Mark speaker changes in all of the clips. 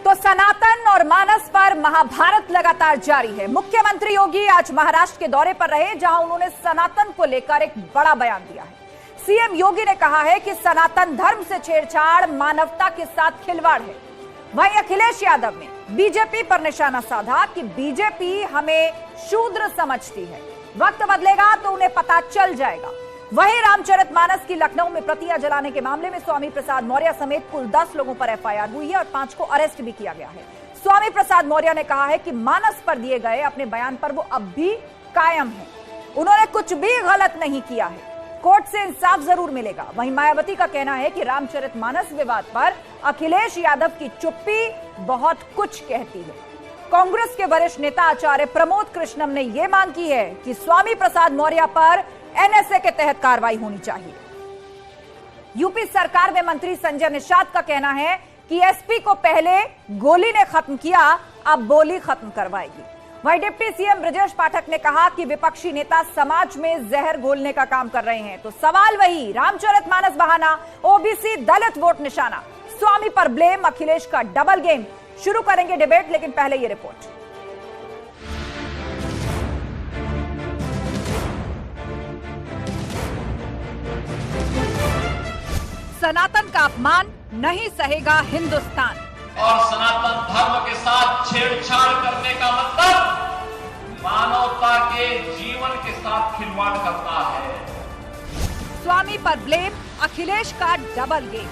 Speaker 1: तो सनातन और मानस पर महाभारत लगातार जारी है। मुख्यमंत्री योगी आज महाराष्ट्र के दौरे पर रहे, जहां उन्होंने सनातन को लेकर एक बड़ा बयान दिया है। सीएम योगी ने कहा है कि सनातन धर्म से छेड़छाड़ मानवता के साथ खिलवाड़ है। वहीं अखिलेश यादव ने बीजेपी पर निशाना साधा कि बीजेपी हमें शूद्र समझती है, वक्त बदलेगा तो उन्हें पता चल जाएगा। वहीं रामचरितमानस की लखनऊ में प्रतियां जलाने के मामले में स्वामी प्रसाद मौर्य समेत कुल 10 लोगों पर एफआईआर हुई है और 5 को अरेस्ट भी किया गया है। स्वामी प्रसाद मौर्य ने कहा है कि मानस पर दिए गए अपने बयान पर वो अब भी कायम है, उन्होंने कुछ भी गलत नहीं किया है, कोर्ट से इंसाफ जरूर मिलेगा। वहीं मायावती का कहना है कि रामचरितमानस विवाद पर अखिलेश यादव की चुप्पी बहुत कुछ कहती है। कांग्रेस के वरिष्ठ नेता आचार्य प्रमोद कृष्णम ने यह मांग की है कि स्वामी प्रसाद मौर्य पर एनएसए के तहत कार्रवाई होनी चाहिए। यूपी सरकार में मंत्री संजय निषाद का कहना है कि एसपी को पहले गोली ने खत्म किया, अब बोली खत्म करवाएगी। वहीं डिप्टी सीएम ब्रजेश पाठक ने कहा कि विपक्षी नेता समाज में जहर घोलने का काम कर रहे हैं। तो सवाल वही, रामचरितमानस बहाना, ओबीसी दलित वोट निशाना, स्वामी पर ब्लेम, अखिलेश का डबल गेम। शुरू करेंगे डिबेट, लेकिन पहले ये रिपोर्ट। सनातन का अपमान नहीं सहेगा हिंदुस्तान।
Speaker 2: और सनातन धर्म के साथ छेड़छाड़ करने का मतलब मानवता के जीवन के साथ खिलवाड़ करना है।
Speaker 1: स्वामी पर ब्लेम, अखिलेश का डबल गेम।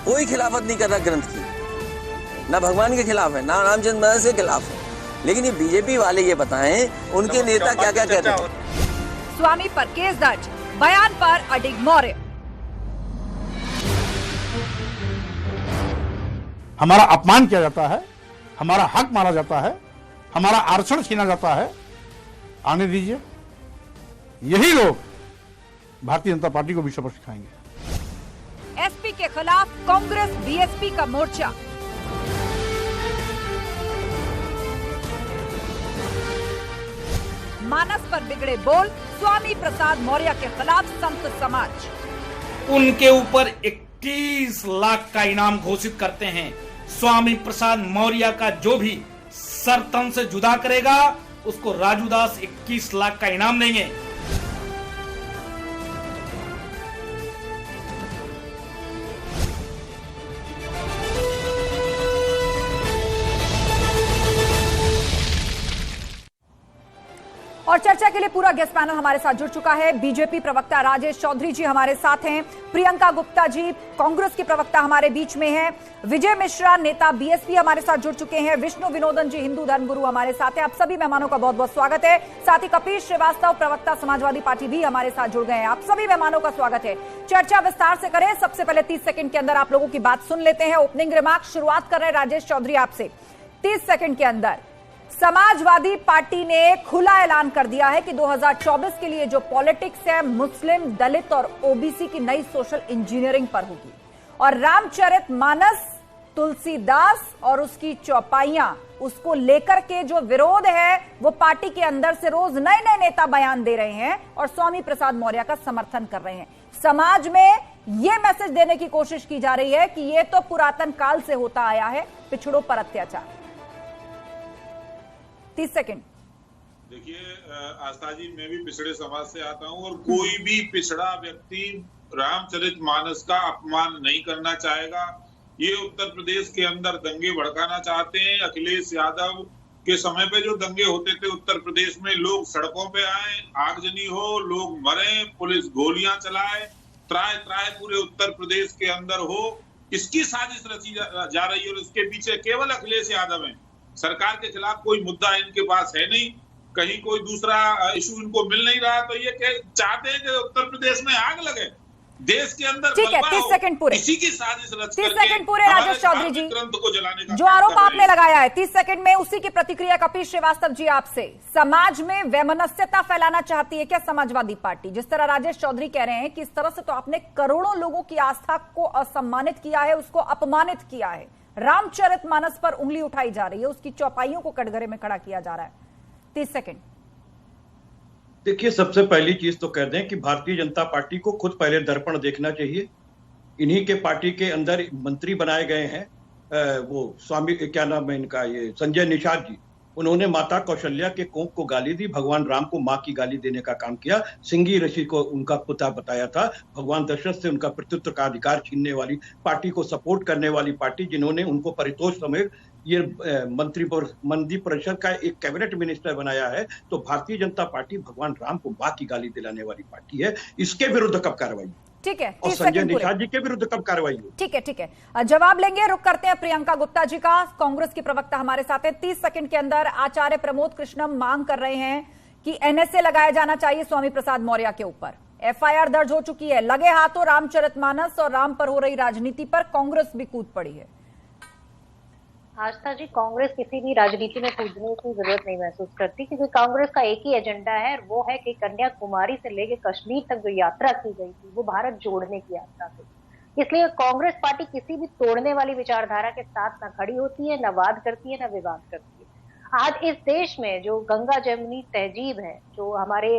Speaker 3: कोई खिलाफत नहीं कर रहा ग्रंथ की, ना भगवान के खिलाफ है, ना रामचंद्र के खिलाफ है, लेकिन ये बीजेपी वाले ये बताएं उनके नेता क्या क्या कहते हैं।
Speaker 1: स्वामी पर केस दर्ज, बयान पर अडिग मौर्य।
Speaker 4: हमारा अपमान किया जाता है, हमारा हक मारा जाता है, हमारा आरक्षण छीना जाता है। आने दीजिए, यही लोग भारतीय जनता पार्टी को भी सबक सिखाएंगे।
Speaker 1: एसपी के खिलाफ कांग्रेस बीएसपी का मोर्चा। मानस पर बिगड़े बोल, स्वामी प्रसाद मौर्य के खिलाफ संत समाज।
Speaker 5: उनके ऊपर 21 लाख का इनाम घोषित करते हैं। स्वामी प्रसाद मौर्य का जो भी सर तन से जुदा करेगा उसको राजू दास 21 लाख का इनाम देंगे।
Speaker 1: और चर्चा के लिए पूरा गेस्ट पैनल हमारे साथ जुड़ चुका है। बीजेपी प्रवक्ता राजेश चौधरी जी हमारे साथ हैं, प्रियंका गुप्ता जी कांग्रेस की प्रवक्ता हमारे बीच में हैं, विजय मिश्रा नेता बीएसपी हमारे साथ जुड़ चुके हैं, विष्णु विनोदन जी हिंदू धर्मगुरु हमारे साथ हैं। आप सभी मेहमानों का बहुत बहुत स्वागत है। साथ ही कपिल श्रीवास्तव प्रवक्ता समाजवादी पार्टी भी हमारे साथ जुड़ गए हैं। आप सभी मेहमानों का स्वागत है। चर्चा विस्तार से करें, सबसे पहले 30 सेकंड के अंदर आप लोगों की बात सुन लेते हैं। ओपनिंग रिमार्क शुरुआत कर रहे हैं राजेश चौधरी आपसे। 30 सेकंड के अंदर समाजवादी पार्टी ने खुला ऐलान कर दिया है कि 2024 के लिए जो पॉलिटिक्स है मुस्लिम, दलित और ओबीसी की नई सोशल इंजीनियरिंग पर होगी। और रामचरितमानस, तुलसीदास और उसकी चौपाइयां, उसको लेकर के जो विरोध है वो पार्टी के अंदर से रोज नए नए नेता बयान दे रहे हैं और स्वामी प्रसाद मौर्य का समर्थन कर रहे हैं। समाज में यह मैसेज देने की कोशिश की जा रही है कि यह तो पुरातन काल से होता आया है, पिछड़ों पर अत्याचार। 30 सेकंड।
Speaker 6: देखिए आस्था जी, मैं भी पिछड़े समाज से आता हूं और कोई भी पिछड़ा व्यक्ति रामचरितमानस का अपमान नहीं करना चाहेगा। ये उत्तर प्रदेश के अंदर दंगे भड़काना चाहते हैं। अखिलेश यादव के समय पे जो दंगे होते थे उत्तर प्रदेश में, लोग सड़कों पे आए, आगजनी हो, लोग मरे, पुलिस गोलियां चलाए, त्राय त्राय पूरे उत्तर प्रदेश के अंदर हो, इसकी साजिश रची जा रही है और इसके पीछे केवल अखिलेश यादव है। सरकार के खिलाफ कोई मुद्दा इनके पास है नहीं, कहीं कोई दूसरा इशू इनको मिल नहीं रहा, तो ये चाहते हैं कि उत्तर प्रदेश में आग लगे, देश के अंदर।
Speaker 1: ठीक है, 30 सेकंड पूरे।
Speaker 6: इसी की साजिश रच
Speaker 1: 30 सेकंड पूरे राजेश चौधरी जी,
Speaker 6: ग्रंथ को जलाने का
Speaker 1: जो आरोप आपने लगाया है 30 सेकंड में, उसी की प्रतिक्रिया कपिल श्रीवास्तव जी आपसे। समाज में वैमनस्यता फैलाना चाहती है क्या समाजवादी पार्टी? जिस तरह राजेश चौधरी कह रहे हैं कि इस तरह से तो आपने करोड़ों लोगों की आस्था को असम्मानित किया है, उसको अपमानित किया है। रामचरितमानस पर उंगली उठाई जा रही है, उसकी चौपाइयों को कटघरे में खड़ा किया जा रहा है। 30 सेकंड।
Speaker 7: देखिए, सबसे पहली चीज तो कह दें कि भारतीय जनता पार्टी को खुद पहले दर्पण देखना चाहिए। इन्हीं के पार्टी के अंदर मंत्री बनाए गए हैं वो स्वामी क्या नाम है इनका, ये संजय निषाद जी, उन्होंने माता कौशल्या के कोख को गाली दी, भगवान राम को मां की गाली देने का काम किया, सिंगी ऋषि को उनका पुता बताया था, भगवान दशरथ से उनका पितृत्व का अधिकार छीनने वाली पार्टी को सपोर्ट करने वाली पार्टी, जिन्होंने उनको परितोष समेत ये मंत्री परिषद का एक कैबिनेट मिनिस्टर बनाया है, तो भारतीय जनता पार्टी भगवान राम को मां की गाली दिलाने वाली पार्टी है। इसके विरुद्ध कब कार्रवाई?
Speaker 1: ठीक है,
Speaker 7: और संजय निषाद जी के विरुद्ध कब कार्रवाई हो?
Speaker 1: ठीक है, जवाब लेंगे। रुक करते हैं प्रियंका गुप्ता जी का, कांग्रेस की प्रवक्ता हमारे साथ है। 30 सेकंड के अंदर आचार्य प्रमोद कृष्णम मांग कर रहे हैं कि एनएसए लगाया जाना चाहिए स्वामी प्रसाद मौर्य के ऊपर। एफआईआर दर्ज हो चुकी है, लगे हाथों रामचरितमानस और राम पर हो रही राजनीति पर कांग्रेस भी कूद पड़ी है।
Speaker 8: आस्था जी, कांग्रेस किसी भी राजनीति में कूदने की जरूरत नहीं महसूस करती, क्योंकि कांग्रेस का एक ही एजेंडा है, वो है कि कन्याकुमारी से लेकर कश्मीर तक जो यात्रा की गई थी वो भारत जोड़ने की यात्रा थी। इसलिए कांग्रेस पार्टी किसी भी तोड़ने वाली विचारधारा के साथ न खड़ी होती है, न वाद करती है, न विवाद करती है। आज इस देश में जो गंगा जमुनी तहजीब है, जो हमारे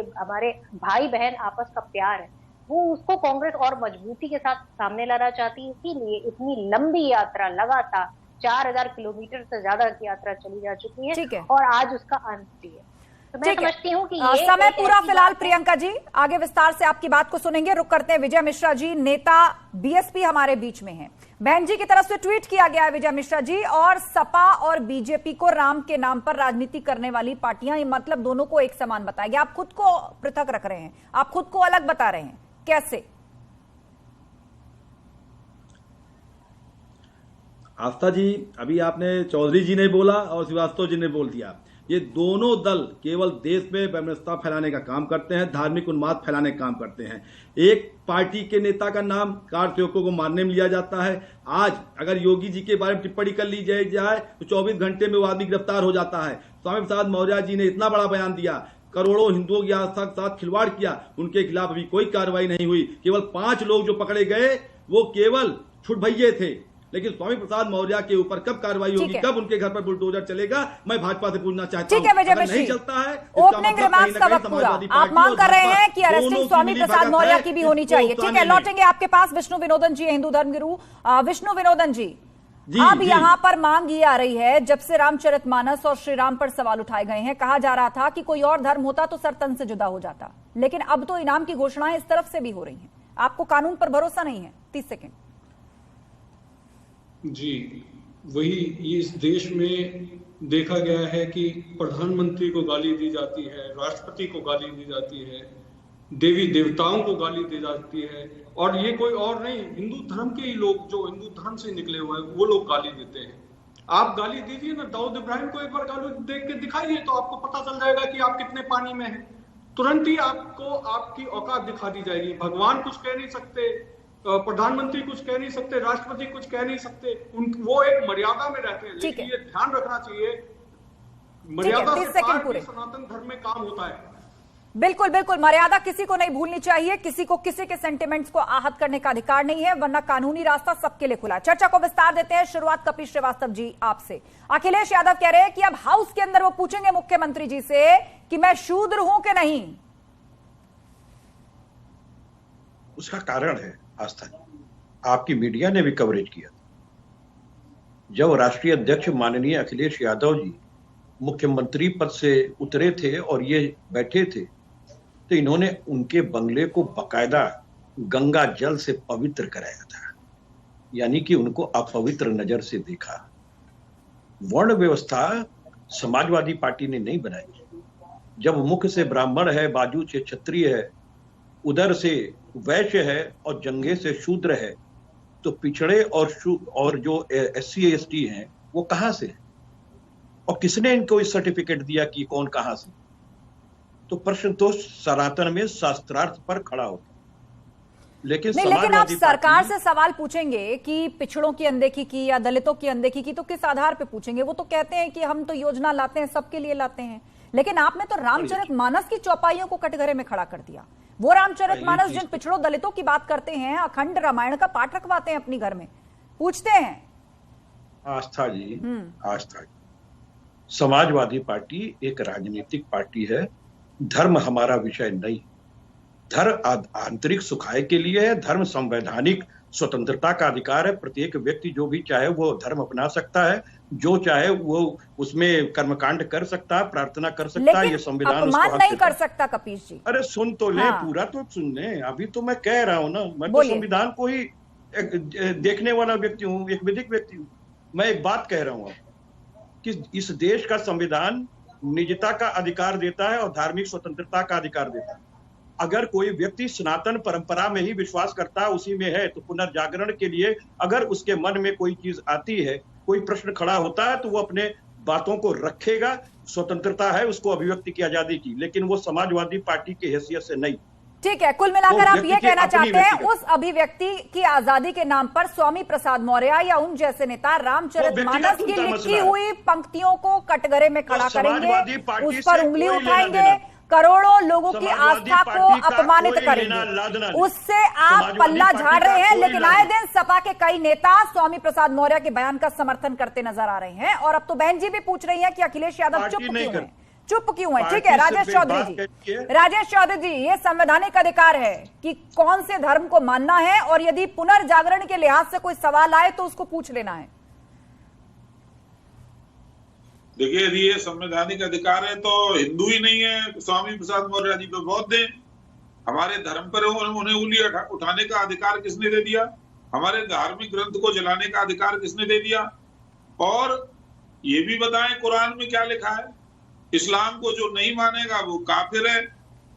Speaker 8: भाई बहन आपस का प्यार है, वो उसको कांग्रेस और मजबूती के साथ सामने लाना चाहती है। इसीलिए इतनी लंबी यात्रा, लगातार 4000 किलोमीटर से ज्यादा की यात्रा चली जा चुकी है और आज उसका अंत भी है। तो मैं समझती हूँ कि ये
Speaker 1: समय पूरा फिलहाल प्रियंका जी, आगे विस्तार से आपकी बात को सुनेंगे। रुक करते हैं विजय मिश्रा जी, नेता बीएसपी हमारे बीच में हैं। बहन जी की तरफ से ट्वीट किया गया है विजय मिश्रा जी, और सपा और बीजेपी को राम के नाम पर राजनीति करने वाली पार्टियां, मतलब दोनों को एक समान बताएंगे। आप खुद को पृथक रख रहे हैं, आप खुद को अलग बता रहे हैं, कैसे?
Speaker 9: आस्था जी, अभी आपने चौधरी जी ने बोला और श्रीवास्तव जी ने बोल दिया, ये दोनों दल केवल देश में वैमनस्यता फैलाने का काम करते हैं, धार्मिक उन्माद फैलाने का काम करते हैं। एक पार्टी के नेता का नाम कार सेवकों को मारने में लिया जाता है। आज अगर योगी जी के बारे में टिप्पणी कर ली जाए तो 24 घंटे में वो आदमी गिरफ्तार हो जाता है। स्वामी प्रसाद मौर्य जी ने इतना बड़ा बयान दिया, करोड़ों हिंदुओं की आस्था के साथ खिलवाड़ किया, उनके खिलाफ अभी कोई कार्रवाई नहीं हुई। केवल 5 लोग जो पकड़े गए वो केवल छुटभइये थे, लेकिन स्वामी प्रसाद मौर्य के ऊपर कब कार्रवाई होगी, कब उनके घर पर बुलडोजर चलेगा, मैं भाजपा से पूछना चाहता हूं। नहीं चलता है,
Speaker 1: ओपनिंग रिमार्क्स का वक्त पूरा। आप मांग कर रहे हैं कि अरेस्टिंग स्वामी प्रसाद मौर्य की भी होनी चाहिए। ठीक है, लौटेंगे आपके पास। विष्णु विनोदन जी, हिंदू धर्मगुरु विष्णु विनोदन जी, अब यहाँ पर मांग ये आ रही है, जब से रामचरितमानस और श्री राम पर सवाल उठाए गए हैं, कहा जा रहा था कि कोई और धर्म होता तो सर तन से जुदा हो जाता, लेकिन अब तो इनाम की घोषणाएं इस तरफ से भी हो रही हैं। आपको कानून पर भरोसा नहीं है? 30 सेकंड
Speaker 10: जी, वही इस देश में देखा गया है कि प्रधानमंत्री को गाली दी जाती है, राष्ट्रपति को गाली दी जाती है, देवी देवताओं को गाली दी जाती है, और ये कोई और नहीं, हिंदू धर्म के ही लोग, जो हिंदू धर्म से निकले हुए हैं, वो लोग गाली देते हैं। आप गाली दीजिए ना, दाऊद इब्राहिम को एक बार गाली देख के दिखाइए तो आपको पता चल जाएगा कि आप कितने पानी में हैं। तुरंत ही आपको आपकी औकात दिखा दी जाएगी। भगवान कुछ कह नहीं सकते, प्रधानमंत्री कुछ कह नहीं सकते, राष्ट्रपति कुछ कह नहीं सकते, वो एक मर्यादा में रहते हैं। लेकिन ये ध्यान रखना चाहिए, मर्यादा से पार सनातन धर्म में काम होता है।
Speaker 1: बिल्कुल बिल्कुल, मर्यादा किसी को नहीं भूलनी चाहिए, किसी को किसी के सेंटिमेंट्स को आहत करने का अधिकार नहीं है, वरना कानूनी रास्ता सबके लिए खुला है। चर्चा को विस्तार देते हैं। शुरुआत कपिल श्रीवास्तव जी आपसे। अखिलेश यादव कह रहे हैं कि अब हाउस के अंदर वो पूछेंगे मुख्यमंत्री जी से कि मैं शूद्र हूं कि नहीं।
Speaker 7: उसका कारण है आस्था जी, आपकी मीडिया ने भी कवरेज किया। जब राष्ट्रीय अध्यक्ष माननीय अखिलेश यादव जी मुख्यमंत्री पद से उतरे थे और ये बैठे थे, तो इन्होंने उनके बंगले को बकायदा गंगा जल से पवित्र कराया था, यानी कि उनको अपवित्र नजर से देखा। वर्ण व्यवस्था समाजवादी पार्टी ने नहीं बनाई। जब मुख से ब्राह्मण है, बाजू से क्षत्रिय है, उदर से वैश्य है और जंघे से शूद्र है, तो पिछड़े और जो SC ST हैं वो कहां से है? और किसने इनको इस सर्टिफिकेट दिया कि कौन कहां से? तो प्रश्न तो सनातन में शास्त्रार्थ पर खड़ा होता।
Speaker 1: लेकिन आप सरकार से सवाल पूछेंगे कि पिछड़ों की अनदेखी की या दलितों की अनदेखी की, तो किस आधार पे पूछेंगे? वो तो कहते हैं कि हम तो योजना लाते हैं, सबके लिए लाते हैं, लेकिन आपने तो रामचरितमानस की चौपाइयों को कटघरे में खड़ा कर दिया। वो रामचरितमानस जिन पिछड़ों दलितों की बात करते हैं, अखंड रामायण का पाठ रखवाते हैं अपनी घर में, पूछते हैं।
Speaker 7: आस्था जी, समाजवादी पार्टी एक राजनीतिक पार्टी है, धर्म हमारा विषय नहीं। धर्म आंतरिक सुखाय के लिए है, धर्म संवैधानिक स्वतंत्रता का अधिकार है। प्रत्येक व्यक्ति जो भी चाहे वो धर्म अपना सकता है, जो चाहे वो उसमें कर्मकांड कर सकता है, प्रार्थना कर सकता है। ये संविधान
Speaker 1: अपमान नहीं कर सकता। कपीश जी,
Speaker 7: अरे सुन तो ले, पूरा तो सुन ले। अभी तो मैं कह रहा हूं ना, मैं तो संविधान को ही देखने वाला व्यक्ति हूं, एक विधिक व्यक्ति हूं। मैं एक बात कह रहा हूं कि इस देश का संविधान निजता का अधिकार देता है और धार्मिक स्वतंत्रता का अधिकार देता है। अगर कोई व्यक्ति सनातन परंपरा में ही विश्वास करता है, उसी में है, तो पुनर्जागरण के लिए अगर उसके मन में कोई चीज आती है, कोई प्रश्न खड़ा होता है, तो वो अपने बातों को रखेगा। स्वतंत्रता है उसको अभिव्यक्ति की आजादी की, लेकिन वो समाजवादी पार्टी की हैसियत से नहीं।
Speaker 1: ठीक है, कुल मिलाकर आप ये कहना चाहते हैं उस अभिव्यक्ति की आजादी के नाम पर स्वामी प्रसाद मौर्य या उन जैसे नेता रामचरितमानस की लिखी हुई पंक्तियों को कटघरे में खड़ा करेंगे, उस पर उंगली उठाएंगे, करोड़ों लोगों की आस्था को अपमानित करेंगे, उससे आप पल्ला झाड़ रहे हैं। लेकिन आए दिन सपा के कई नेता स्वामी प्रसाद मौर्य के बयान का समर्थन करते नजर आ रहे हैं। और अब तो बहन जी भी पूछ रही हैं कि अखिलेश यादव चुप क्यों है। ठीक है राजेश चौधरी जी, ये संवैधानिक अधिकार है कि कौन से धर्म को मानना है, और यदि पुनर्जागरण के लिहाज से कोई सवाल आए तो उसको पूछ लेना है।
Speaker 6: देखिए, यदि ये संवैधानिक अधिकार है तो हिंदू ही नहीं है स्वामी प्रसाद मौर्य जी पे बौद्ध हैं। हमारे धर्म पर उन्हें उंगली उठाने का अधिकार किसने दे दिया? हमारे धार्मिक ग्रंथ को जलाने का अधिकार किसने दे दिया? और ये भी बताएं कुरान में क्या लिखा है? इस्लाम को जो नहीं मानेगा वो काफिर है,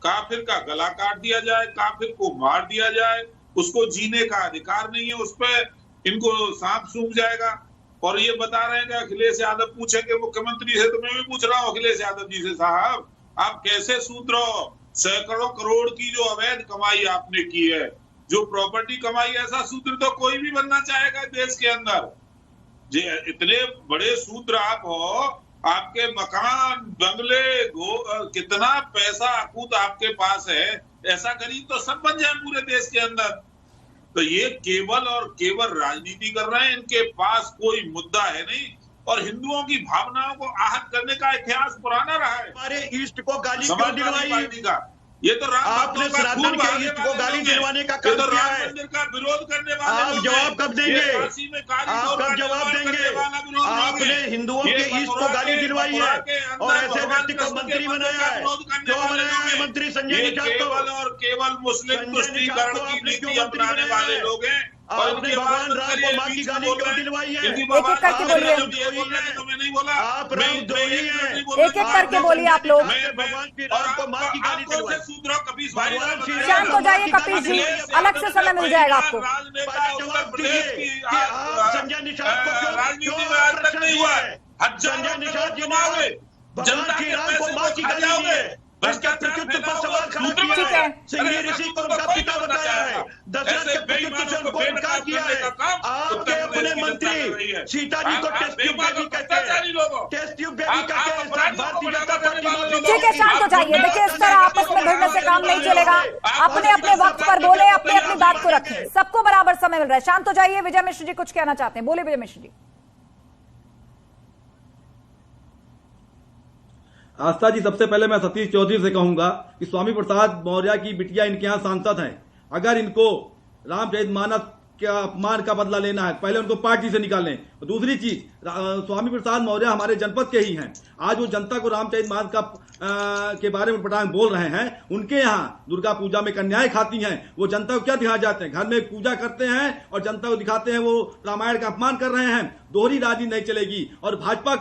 Speaker 6: काफिर का गला काट दिया जाए, काफिर को मार दिया जाए, उसको जीने का अधिकार नहीं है, उस पर इनको सांप सूंघ जाएगा। और ये बता रहे हैं कि अखिलेश यादव पूछेंगे मुख्यमंत्री से, तो मैं भी पूछ रहा हूँ अखिलेश यादव जी से, साहब आप कैसे सूत्र हो? सैकड़ों करोड़ की जो अवैध कमाई आपने की है, जो प्रॉपर्टी कमाई, ऐसा सूत्र तो कोई भी बनना चाहेगा देश के अंदर। इतने बड़े सूत्र आप हो, आपके मकान, बंगले, कितना पैसा अकूत आपके पास है, ऐसा गरीब तो सब बन जाए पूरे देश के अंदर। तो ये केवल और केवल राजनीति कर रहे हैं, इनके पास कोई मुद्दा है नहीं। और हिंदुओं की भावनाओं को आहत करने का इतिहास पुराना रहा है।
Speaker 7: हमारे ईस्ट को गाली
Speaker 6: समाजवादी पार्टी का ये तो
Speaker 7: आपने सनातन के ईस्ट को गाली दिलवाने का काम किया है।
Speaker 6: मंदिर का विरोध करने वाले
Speaker 7: आप जवाब कब देंगे? आप कब जवाब देंगे? आपने हिंदुओं के ईस्ट को गाली दिलवाई है और ऐसे व्यक्ति को मंत्री बनाया है। क्यों बनाया है मंत्री संजय निषाद को?
Speaker 6: और केवल मुस्लिम तुष्टीकरण की नीति अपनाने वाले लोग हैं।
Speaker 7: आपने भगवान राम को मां की गाली क्यों दिलवाई है?
Speaker 1: एक एक करके बोलिए,
Speaker 7: आप रामद्रोही हैं।
Speaker 1: एक एक करके बोलिए आप लोग।
Speaker 7: भगवान श्री राम को मां की गाली दिलवाई।
Speaker 1: शांत हो जाइए कपीश जी, अलग से समय मिल जाएगा आपको।
Speaker 7: संजय निषाद को क्यों प्रश्न नहीं हुआ है? संजय निषाद जी ने भगवान श्री राम को मां की गाली दी है, उसका प्रत्युत्तर पर सवाल खड़ा किया है। सिंघी ऋषि को उनका पिता बताया है, दशरथ के प्रत्युत्तर से उनको इनकार किया है। आपके अपने मंत्री सीता जी को टेस्ट ट्यूब बेबी कहते हैं, टेस्ट ट्यूब बेबी कहते हैं। भारतीय जनता पार्टी।
Speaker 1: ठीक है, शांत हो जाइए। देखिए, इस तरह आपस में भिड़ने से काम नहीं चलेगा। अपने अपने वक्त पर बोले, अपनी अपनी बात को रखें, सबको बराबर समय मिल रहा है। शांत हो जाइए। विजय मिश्र जी कुछ कहना चाहते हैं, बोले विजय मिश्र जी।
Speaker 9: आस्था जी, सबसे पहले मैं सतीश चौधरी से कहूंगा कि स्वामी प्रसाद मौर्य की बिटिया इनके यहाँ सांसद हैं। अगर इनको रामचरितमानस के अपमान का बदला लेना है, पहले उनको पार्टी से निकालें। दूसरी चीज, स्वामी प्रसाद मौर्य हमारे जनपद के ही हैं। आज वो जनता को रामचरितमानस का के बारे में पटांग बोल रहे हैं। उनके यहाँ दुर्गा पूजा में कन्याएं खाती हैं, वो जनता को क्या दिखा जाते हैं? घर में पूजा करते हैं और जनता को दिखाते हैं वो रामायण का अपमान कर रहे हैं। दोहरी राजनीति नहीं चलेगी। और भाजपा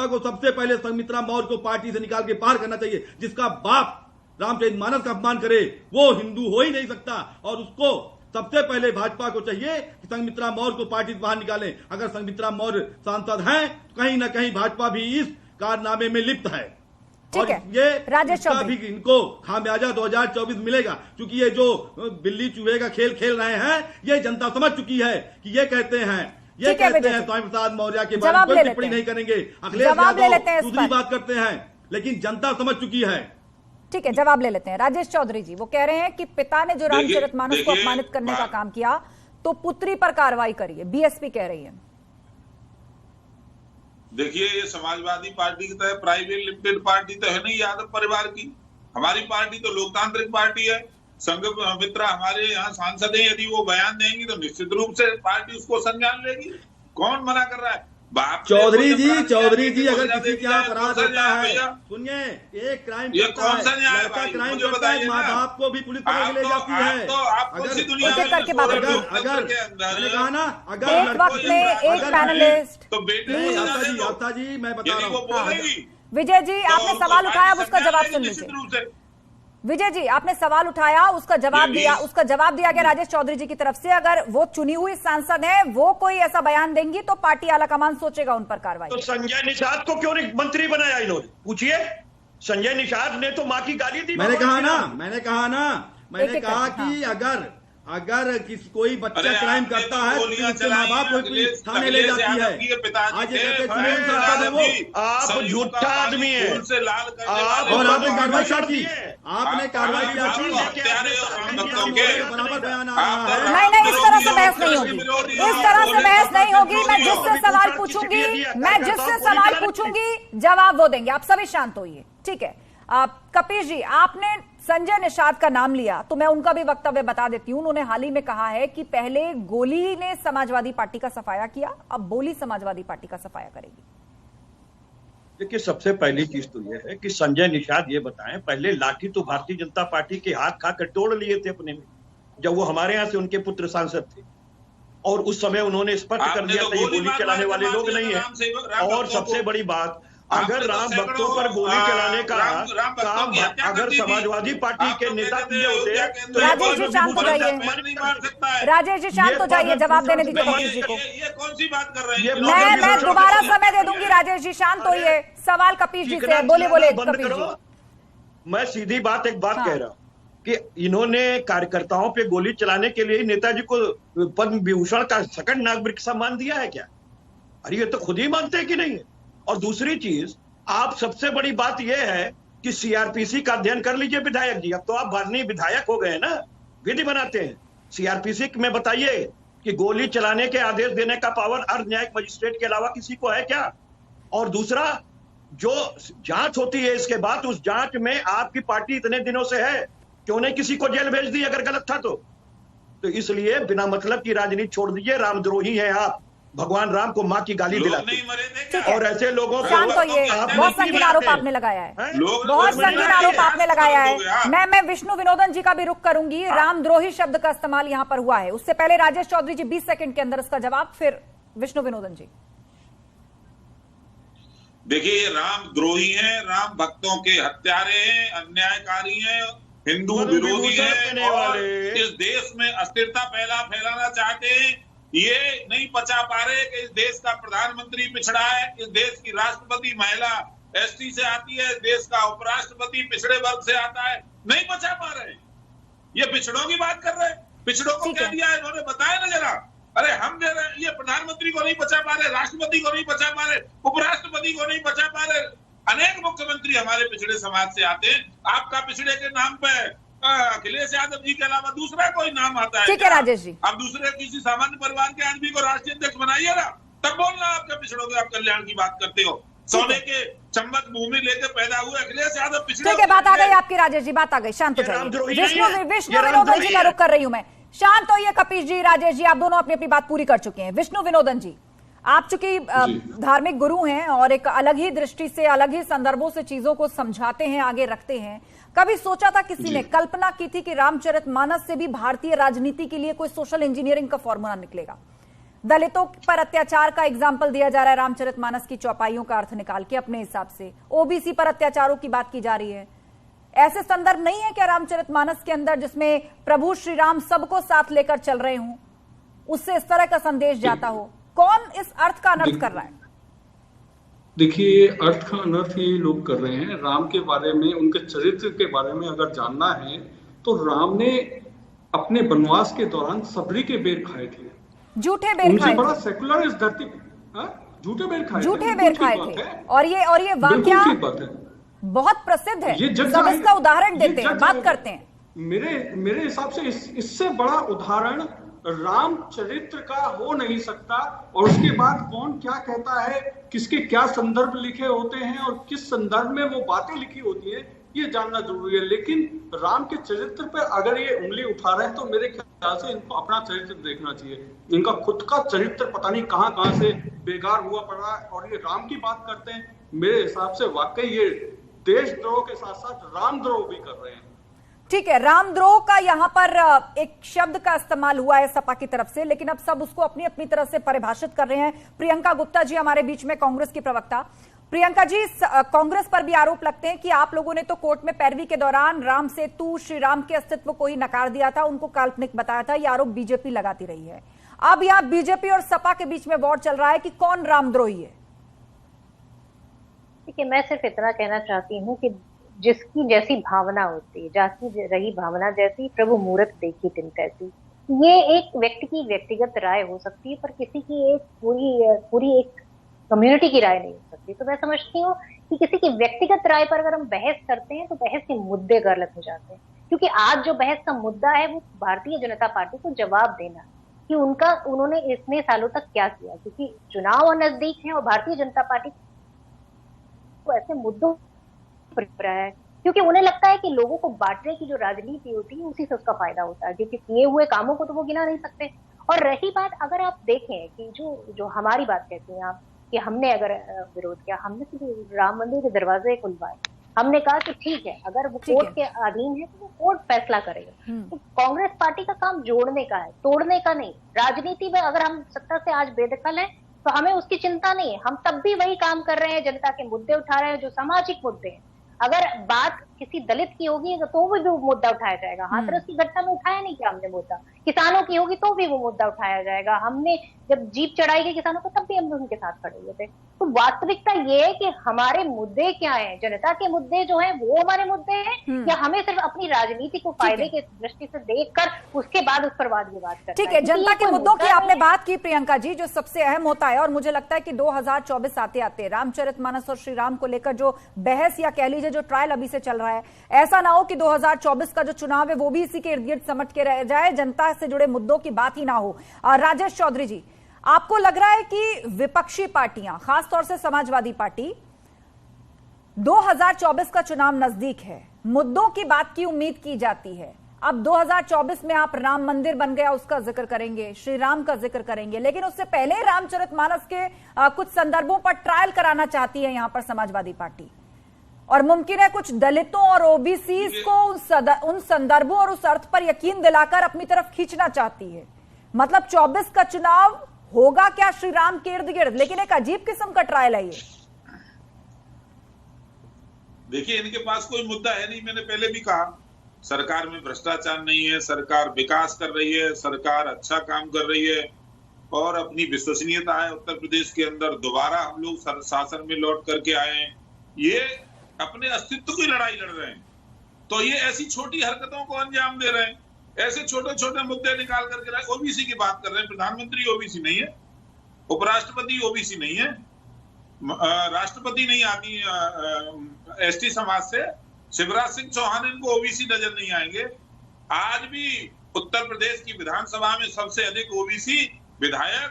Speaker 9: को सबसे पहले संघमित्रा मौर्य को पार्टी से निकाल के बाहर करना चाहिए। जिसका बाप रामचरितमानस का अपमान करे वो हिंदू हो ही नहीं सकता। और उसको सबसे पहले भाजपा को चाहिए कि संघमित्रा मौर्य को पार्टी से बाहर निकालें। अगर संघमित्रा मौर्य सांसद हैं तो कहीं ना कहीं भाजपा भी इस कारनामे में लिप्त है। और ये राजेश भी इनको खामियाजा 2024 मिलेगा, क्योंकि ये जो बिल्ली चूहे का खेल खेल रहे हैं ये जनता समझ चुकी है कि ये कहते हैं स्वामी प्रसाद मौर्य के बारे में कोई टिप्पणी नहीं करेंगे। अखिलेश यादव दूसरी बात करते हैं, लेकिन जनता समझ चुकी है।
Speaker 1: ठीक है, जवाब ले लेते हैं। राजेश चौधरी जी, वो कह रहे हैं कि पिता ने जो रामचरितमानस को अपमानित करने का काम किया तो पुत्री पर कार्रवाई करिए, बीएसपी कह रही है।
Speaker 6: देखिए, ये समाजवादी पार्टी की तरह प्राइवेट लिमिटेड पार्टी तो है नहीं यादव परिवार की। हमारी पार्टी तो लोकतांत्रिक पार्टी है। संघ मित्र हमारे यहाँ सांसद हैं, यदि वो बयान देंगी तो निश्चित रूप से पार्टी उसको संज्ञान लेगी। कौन मना कर रहा है?
Speaker 9: चौधरी जी अगर किसी के यहाँ अपराध होता है, सुनिए, एक क्राइम करता है, लड़का क्राइम करता है, माँ बाप को भी पुलिस पकड़ ले जाती है। अगर
Speaker 1: एक वक्त में एक पैनलिस्ट,
Speaker 6: तो
Speaker 9: आस्था जी मैं बता रहा हूँ,
Speaker 1: विजय जी आपने सवाल उठाया, उसका जवाब सुन लीजिए। विजय जी आपने सवाल उठाया, उसका जवाब दिया गया राजेश चौधरी जी की तरफ से। अगर वो चुनी हुई सांसद है, वो कोई ऐसा बयान देंगी तो पार्टी आलाकमान सोचेगा उन पर कार्रवाई।
Speaker 7: तो संजय निषाद को क्यों नहीं मंत्री बनाया इन्होंने? पूछिए, संजय निषाद ने तो माँ की गाली दी।
Speaker 9: मैंने कहा कि अगर किसी कोई बच्चा क्राइम करता है तो उसके माँ बाप को थाने ले जाती है। आज ये कहते हैं
Speaker 7: आप झूठा आदमी है
Speaker 9: और आपने कार्रवाई स्टार्ट की, आपने कार्रवाई बराबर बयान आ रहा है।
Speaker 1: नहीं, इस तरह से बहस नहीं होगी, इस तरह से बहस नहीं होगी। मैं जिससे सवाल पूछूंगी जवाब वो देंगे। आप सभी शांत होइए, ठीक है। कपीश जी, आपने संजय निषाद का नाम लिया तो मैं उनका भी वक्तव्य बता देती हूं। उन्होंने हाल ही में कहा है कि पहले गोली ने समाजवादी पार्टी का सफाया किया, अब बोली समाजवादी पार्टी का सफाया करेगी।
Speaker 7: देखिए, सबसे पहली चीज तो यह है कि संजय निषाद ये बताएं, पहले लाठी तो भारतीय जनता पार्टी के हाथ खा कर तोड़ लिए थे अपने में, जब वो हमारे यहाँ से उनके पुत्र सांसद थे, और उस समय उन्होंने स्पष्ट कर दिया था ये गोली चलाने वाले लोग नहीं है। और सबसे बड़ी बात, अगर राम भक्तों पर गोली चलाने का काम अगर समाजवादी पार्टी के नेता किए होते तो
Speaker 1: राजेश जी शांत हो जाइए, राजेश जी शांत हो जाइए, जवाब देने दीजिए कपीश जी को।
Speaker 6: ये कौन सी बात कर रहे हैं?
Speaker 1: मैं दोबारा समय दे दूंगी। राजेश जी शांत होइए, सवाल कपीश जी से। बोले कपीश जी।
Speaker 7: मैं सीधी बात एक बात कह रहा हूँ कि इन्होंने कार्यकर्ताओं पे गोली चलाने के लिए नेताजी को पद्म विभूषण का सेकंड नागरिक सम्मान दिया है क्या? अरे ये तो खुद ही मानते हैं कि नहीं है। और दूसरी चीज, आप सबसे बड़ी बात यह है कि सीआरपीसी का अध्ययन कर लीजिए विधायक जी। अब तो आप माननीय विधायक हो गए ना, विधि बनाते हैं। सीआरपीसी में बताइए कि गोली चलाने के आदेश देने का पावर अर्ध न्यायिक मजिस्ट्रेट के अलावा किसी को है क्या? और दूसरा, जो जांच होती है इसके बाद, उस जांच में आपकी पार्टी इतने दिनों से है, क्यों नहीं किसी को जेल भेज दी अगर गलत था तो इसलिए बिना मतलब की राजनीति छोड़ दीजिए। रामद्रोही हैं आप, भगवान राम को माँ की गाली दिलाते और ऐसे लोगों को
Speaker 1: बहुत संगीन आरोप आपने लगाया है, बहुत संगीन आरोप आपने लगाया है। मैं विष्णु विनोदन जी का भी रुख करूंगी। रामद्रोही शब्द का इस्तेमाल यहां पर हुआ है। उससे पहले राजेश चौधरी जी 20 सेकंड के अंदर इसका जवाब, फिर विष्णु विनोदन जी।
Speaker 6: देखिए, रामद्रोही हैं, राम भक्तों के हत्यारे हैं, अन्यायकारी हैं, हिंदू विरोधी हैं और इस देश में अस्थिरता फैलाना चाहते हैं। ये नहीं पचा पा रहे कि इस देश का प्रधानमंत्री पिछड़ा है, इस देश की राष्ट्रपति महिला एसटी से आती है, देश का उपराष्ट्रपति पिछड़े वर्ग से आता है, नहीं पचा पा रहे। ये पिछड़ों की बात कर रहे हैं, पिछड़ों को क्या दिया है इन्होंने बताया ना जरा। अरे हम दे रहे, ये प्रधानमंत्री को नहीं पचा पा रहे, राष्ट्रपति को नहीं पचा पा रहे, उपराष्ट्रपति को नहीं पचा पा रहे। अनेक मुख्यमंत्री हमारे पिछड़े समाज से आते हैं। आपका पिछड़े के नाम पे अखिलेश यादव जी के अलावा दूसरा कोई नाम आता है?
Speaker 1: ठीक है राजेश जी,
Speaker 6: आप दूसरे किसी सामान्य परिवार के आदमी को राष्ट्रीय अध्यक्ष बनाइए ना, तब बोलना आपके पिछड़ों के, आप कल्याण की बात करते हो। सोने के चम्मच भूमि लेकर पैदा हुए अखिलेश यादव पिछड़े।
Speaker 1: ठीक है, बात आ गई आपकी राजेश जी, बात आ गई। शांत हो जाइए। विष्णु विनोदन जी का रुख कर रही हूं मैं। शांत होइए कपीश जी, राजेश जी, आप दोनों अपनी अपनी बात पूरी कर चुके हैं। विष्णु विनोदन जी, आप चूंकि धार्मिक गुरु हैं और एक अलग ही दृष्टि से, अलग ही संदर्भों से चीजों को समझाते हैं, आगे रखते हैं, कभी सोचा था, किसी ने कल्पना की थी कि रामचरितमानस से भी भारतीय राजनीति के लिए कोई सोशल इंजीनियरिंग का फॉर्मूला निकलेगा? दलितों पर अत्याचार का एग्जाम्पल दिया जा रहा है रामचरितमानस की चौपाइयों का अर्थ निकाल के अपने हिसाब से, ओबीसी पर अत्याचारों की बात की जा रही है। ऐसे संदर्भ नहीं है क्या रामचरितमानस के अंदर जिसमें प्रभु श्री राम सबको साथ लेकर चल रहे हों, उससे इस तरह का संदेश जाता हो? कौन इस अर्थ का अनर्थ कर रहा है?
Speaker 10: देखिए, अर्थ का अनर्थ ये लोग कर रहे हैं। राम के बारे में, उनके चरित्र के बारे में अगर जानना है तो राम ने अपने वनवास के दौरान सबरी के बेर खाए थे,
Speaker 1: झूठे बेर खाए,
Speaker 10: बड़ा सेकुलर इस धरती पे झूठे बेर खाए,
Speaker 1: झूठे बेर खाए थे। और ये वाकया बहुत प्रसिद्ध है, सब इसका उदाहरण देते हैं, बात करते हैं।
Speaker 10: मेरे हिसाब से इससे बड़ा उदाहरण रामचरित्र का हो नहीं सकता। और उसके बाद कौन क्या कहता है, किसके क्या संदर्भ लिखे होते हैं और किस संदर्भ में वो बातें लिखी होती है, ये जानना जरूरी है। लेकिन राम के चरित्र पर अगर ये उंगली उठा रहे हैं तो मेरे ख्याल से इनको अपना चरित्र देखना चाहिए। इनका खुद का चरित्र पता नहीं कहां से बेकार हुआ पड़ा है। और ये राम की बात करते हैं, मेरे हिसाब से वाकई ये देशद्रोह के साथ साथ रामद्रोह भी कर रहे हैं।
Speaker 1: ठीक है, रामद्रोह का यहां पर एक शब्द का इस्तेमाल हुआ है सपा की तरफ से, लेकिन अब सब उसको अपनी अपनी तरफ से परिभाषित कर रहे हैं। प्रियंका गुप्ता जी हमारे बीच में, कांग्रेस की प्रवक्ता। प्रियंका जी, कांग्रेस पर भी आरोप लगते हैं कि आप लोगों ने तो कोर्ट में पैरवी के दौरान राम सेतु, श्री राम के अस्तित्व को ही नकार दिया था, उनको काल्पनिक बताया था। ये आरोप बीजेपी लगाती रही है। अब यहां बीजेपी और सपा के बीच में वॉर चल रहा है कि कौन रामद्रोही है।
Speaker 8: ठीक है, मैं सिर्फ इतना कहना चाहती हूँ कि जिसकी जैसी भावना होती है, जाती रही भावना जैसी, प्रभु मूरत देखी तिन तैसी। ये एक व्यक्ति की व्यक्तिगत राय हो सकती है, पर किसी की एक पूरी एक कम्युनिटी की राय नहीं हो सकती। तो मैं समझती हूँ कि किसी की व्यक्तिगत राय पर अगर हम बहस करते हैं तो बहस के मुद्दे गलत हो जाते हैं। क्योंकि आज जो बहस का मुद्दा है वो भारतीय जनता पार्टी को जवाब देना कि उन्होंने इतने सालों तक क्या किया। क्योंकि चुनाव नजदीक है और भारतीय जनता पार्टी को ऐसे मुद्दों पर है क्योंकि उन्हें लगता है कि लोगों को बांटने की जो राजनीति होती है उसी से उसका फायदा होता है, क्योंकि किए हुए कामों को तो वो गिना नहीं सकते। और रही बात, अगर आप देखें कि जो हमारी बात कहते हैं आप कि हमने अगर विरोध किया, हमने तो राम मंदिर के दरवाजे खुलवाए, हमने कहा कि ठीक है, अगर वो कोर्ट के अधीन है तो वो कोर्ट फैसला करेगा। तो कांग्रेस पार्टी का काम जोड़ने का है, तोड़ने का नहीं। राजनीति में अगर हम सत्ता से आज बेदखल है तो हमें उसकी चिंता नहीं है, हम तब भी वही काम कर रहे हैं, जनता के मुद्दे उठा रहे हैं जो सामाजिक मुद्दे हैं। अगर बात किसी दलित की होगी तो भी वो मुद्दा उठाया जाएगा। हाथरस की घटना में उठाया नहीं क्या हमने मुद्दा? किसानों की होगी तो भी वो मुद्दा उठाया जाएगा। हमने जब जीप चढ़ाई गई किसानों को तब भी हम उनके साथ खड़े हुए थे। तो वास्तविकता ये है कि हमारे मुद्दे क्या है, जनता के मुद्दे जो है वो हमारे मुद्दे हैं, या हमें सिर्फ अपनी राजनीति को फायदे के दृष्टि से देखकर उसके बाद उस पर वाद विवाद करना।
Speaker 1: ठीक है, जनता के मुद्दों की आपने बात की प्रियंका जी, जो सबसे अहम होता है। और मुझे लगता है कि 2024 आते आते रामचरितमानस और श्री राम को लेकर जो बहस या कह लीजिए जो ट्रायल अभी से चल रहा है, ऐसा ना हो कि 2024 का जो चुनाव है वो भी इसी के इर्द गिर्द समट के रह जाए, जनता से जुड़े मुद्दों की बात ही ना हो। राजेश चौधरी जी, आपको लग रहा है कि विपक्षी पार्टियां, खासतौर से समाजवादी पार्टी, 2024 का चुनाव नजदीक है, मुद्दों की बात की उम्मीद की जाती है। अब 2024 में आप राम मंदिर बन गया उसका जिक्र करेंगे, श्री राम का जिक्र करेंगे, लेकिन उससे पहले रामचरितमानस के कुछ संदर्भों पर ट्रायल कराना चाहती है यहां पर समाजवादी पार्टी, और मुमकिन है कुछ दलितों और ओबीसी को उन संदर्भों और उस अर्थ पर यकीन दिलाकर अपनी तरफ खींचना चाहती है। मतलब 24 का चुनाव होगा क्या श्री राम के इर्द गिर्द, लेकिन एक अजीब किस्म का ट्रायल है ये।
Speaker 6: देखिए, इनके पास कोई मुद्दा है नहीं। मैंने पहले भी कहा, सरकार में भ्रष्टाचार नहीं है, सरकार विकास कर रही है, सरकार अच्छा काम कर रही है और अपनी विश्वसनीयता है। उत्तर प्रदेश के अंदर दोबारा हम लोग शासन में लौट करके आए हैं। ये अपने अस्तित्व की लड़ाई लड़ रहे हैं, तो ये ऐसी छोटी हरकतों को अंजाम दे रहे हैं, ऐसे छोटे छोटे मुद्दे निकाल करके। ओबीसी की बात कर रहे हैं, प्रधानमंत्री ओबीसी नहीं है, उपराष्ट्रपति ओबीसी नहीं है, राष्ट्रपति नहीं आती एसटी समाज से, शिवराज सिंह चौहान इनको ओबीसी नजर नहीं आएंगे। आज भी उत्तर प्रदेश की विधानसभा में सबसे अधिक ओबीसी विधायक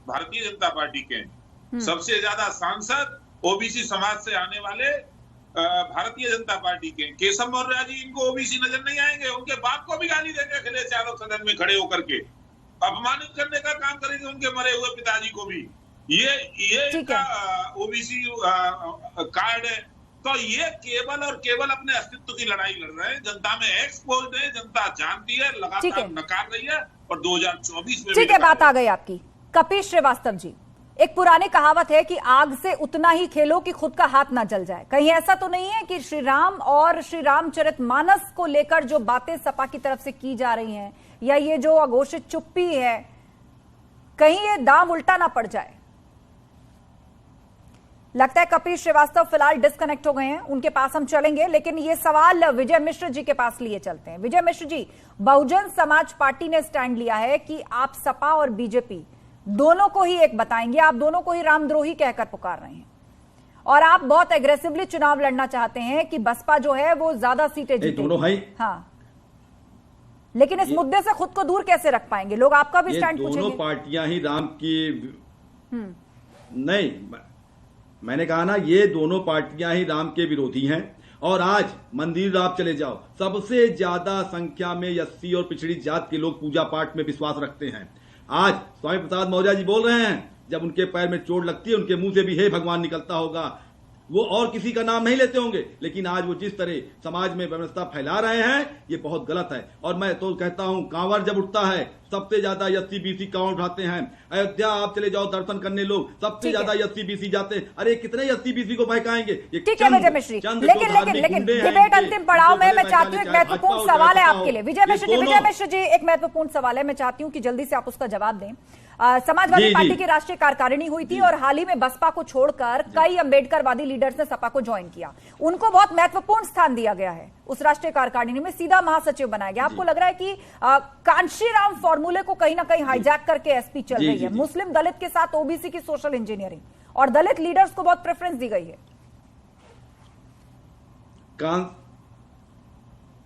Speaker 6: भारतीय जनता पार्टी के हैं, सबसे ज्यादा सांसद ओबीसी समाज से आने वाले भारतीय जनता पार्टी के। केशव मौर्य जी इनको ओबीसी नजर नहीं आएंगे, उनके बाप को भी गाली देंगे अखिलेश यादव सदन में खड़े होकर के, अपमानित करने का काम करेंगे उनके मरे हुए पिताजी को भी। ये इनका ओबीसी कार्ड है। तो ये केवल और केवल अपने अस्तित्व की लड़ाई लड़ रहे हैं। जनता में एक्सपोज्ड है, जनता जानती है, लगातार नकार रही है और 2024 में।
Speaker 1: ठीक है, बात आ गई आपकी। कपीश श्रीवास्तव जी, एक पुरानी कहावत है कि आग से उतना ही खेलो कि खुद का हाथ ना जल जाए। कहीं ऐसा तो नहीं है कि श्री राम और श्री रामचरितमानस को लेकर जो बातें सपा की तरफ से की जा रही हैं, या ये जो अघोषित चुप्पी है, कहीं ये दाम उल्टा ना पड़ जाए? लगता है कपीश श्रीवास्तव फिलहाल डिस्कनेक्ट हो गए हैं, उनके पास हम चलेंगे, लेकिन ये सवाल विजय मिश्र जी के पास लिए चलते हैं। विजय मिश्र जी, बहुजन समाज पार्टी ने स्टैंड लिया है कि आप सपा और बीजेपी दोनों को ही एक बताएंगे, आप दोनों को ही रामद्रोही कहकर पुकार रहे हैं, और आप बहुत एग्रेसिवली चुनाव लड़ना चाहते हैं कि बसपा जो है वो ज्यादा सीटें जीतेगी। हाँ, लेकिन इस मुद्दे से खुद को दूर कैसे रख पाएंगे? लोग आपका भी स्टैंड पूछेंगे।
Speaker 9: दोनों पार्टियां ही राम की नहीं, मैंने कहा ना, ये दोनों पार्टियां ही राम के विरोधी हैं। और आज मंदिर आप चले जाओ, सबसे ज्यादा संख्या में एससी और पिछड़ी जात के लोग पूजा पाठ में विश्वास रखते हैं। आज स्वामी प्रसाद मौर्य जी बोल रहे हैं, जब उनके पैर में चोट लगती है उनके मुंह से भी हे भगवान निकलता होगा, वो और किसी का नाम नहीं लेते होंगे, लेकिन आज वो जिस तरह समाज में व्यवस्था फैला रहे हैं ये बहुत गलत है। और मैं तो कहता हूं, कांवड़ जब उठता है सबसे ज्यादा एससी बीसी कांवड़ उठाते हैं। अयोध्या आप चले जाओ, दर्शन करने लोग सबसे ज्यादा एससी बीसी जाते हैं। अरे कितने एससी बीसी को बहकाएंगे?
Speaker 1: ठीक है विजय मिश्री, लेकिन डिबेट अंतिम पड़ाव में मैं चाहती हूँ, एक महत्वपूर्ण सवाल है आपके लिए विजय मिश्र जी, एक महत्वपूर्ण सवाल है, मैं चाहती हूँ कि जल्दी से आप उसका जवाब दें। समाजवादी पार्टी की राष्ट्रीय कार्यकारिणी हुई थी और हाल ही में बसपा को छोड़कर कई अंबेडकरवादी लीडर्स ने सपा को ज्वाइन किया। उनको बहुत महत्वपूर्ण स्थान दिया गया है उस राष्ट्रीय कार्यकारिणी में, सीधा महासचिव बनाया गया। आपको लग रहा है कि कांशीराम फॉर्मूले को कहीं ना कहीं हाईजैक करके एसपी चल रही है? मुस्लिम दलित के साथ ओबीसी की सोशल इंजीनियरिंग और दलित लीडर्स को बहुत प्रेफरेंस दी गई है।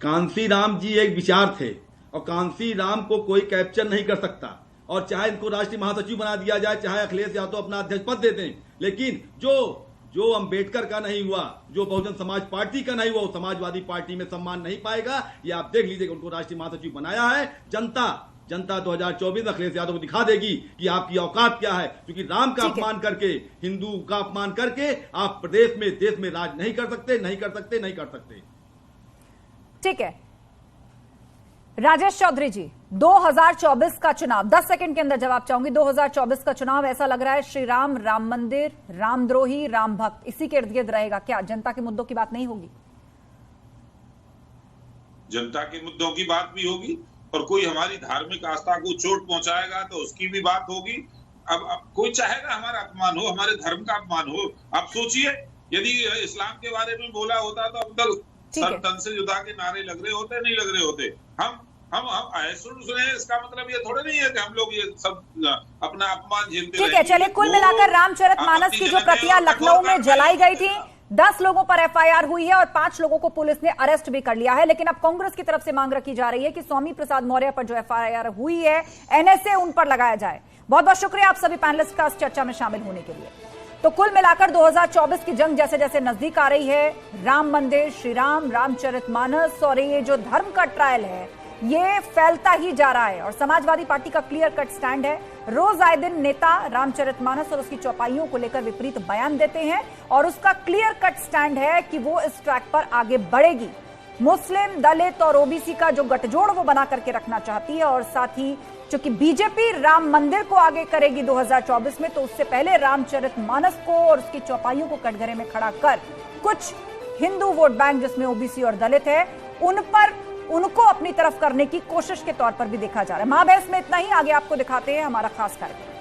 Speaker 9: कांशीराम जी एक विचार थे और कांशीराम को कोई कैप्चर नहीं कर सकता। और चाहे इनको राष्ट्रीय महासचिव बना दिया जाए, चाहे अखिलेश यादव अपना अध्यक्ष पद दे दें, लेकिन जो अंबेडकर का नहीं हुआ, जो बहुजन समाज पार्टी का नहीं हुआ, वो समाजवादी पार्टी में सम्मान नहीं पाएगा। ये आप देख लीजिएगा, उनको राष्ट्रीय महासचिव बनाया है जनता 2024 में अखिलेश यादव को दिखा देगी कि आपकी औकात क्या है। क्योंकि राम का अपमान करके, हिंदू का अपमान करके आप प्रदेश में, देश में राज नहीं कर सकते।
Speaker 1: ठीक है राजेश चौधरी जी, 2024 का चुनाव, 10 सेकंड के अंदर जवाब चाहूंगी। 2024 का चुनाव ऐसा लग रहा है श्री राम, राम मंदिर, रामद्रोही, राम भक्त, इसी के इर्द गिर्द रहेगा क्या? जनता के मुद्दों की बात नहीं होगी?
Speaker 6: जनता के मुद्दों की बात भी होगी और कोई हमारी धार्मिक आस्था को चोट पहुंचाएगा तो उसकी भी बात होगी। अब कोई चाहेगा हमारा अपमान हो, हमारे धर्म का अपमान हो। आप सोचिए, यदि इस्लाम के बारे में बोला होता तो अब तक सर तन से जुदा के नारे लग रहे होते, नहीं लग रहे होते। हम सुने, इसका मतलब ये थोड़ा नहीं है कि हम लोग ये सब अपना अपमान झेलते।
Speaker 1: ठीक है, चलिए, कुल मिलाकर रामचरितमानस की जो प्रतियां लखनऊ में जलाई गई थी, 10 लोगों पर एफआईआर हुई है और 5 लोगों को पुलिस ने अरेस्ट भी कर लिया है। लेकिन अब कांग्रेस की तरफ से मांग रखी जा रही है कि स्वामी प्रसाद मौर्य पर जो एफआईआर हुई है, एनएसए उन पर लगाया जाए। बहुत बहुत शुक्रिया आप सभी पैनलिस्ट का इस चर्चा में शामिल होने के लिए। तो कुल मिलाकर 2024 की जंग जैसे जैसे नजदीक आ रही है, राम मंदिर, श्री राम, रामचरितमानस और ये जो धर्म का ट्रायल है, ये फैलता ही जा रहा है। और समाजवादी पार्टी का क्लियर कट स्टैंड है, रोज आए दिन नेता रामचरितमानस और उसकी चौपाइयों को लेकर विपरीत बयान देते हैं और उसका क्लियर कट स्टैंड है कि वो इस ट्रैक पर आगे बढ़ेगी। मुस्लिम, दलित और ओबीसी का जो गठजोड़ वो बना करके रखना चाहती है, और साथ ही चूंकि बीजेपी राम मंदिर को आगे करेगी 2024 में, तो उससे पहले रामचरितमानस को और उसकी चौपाइयों को कटघरे में खड़ा कर कुछ हिंदू वोट बैंक जिसमें ओबीसी और दलित है, उनको अपनी तरफ करने की कोशिश के तौर पर भी देखा जा रहा है। महाबहस में इतना ही, आगे आपको दिखाते हैं हमारा खास कार्यक्रम।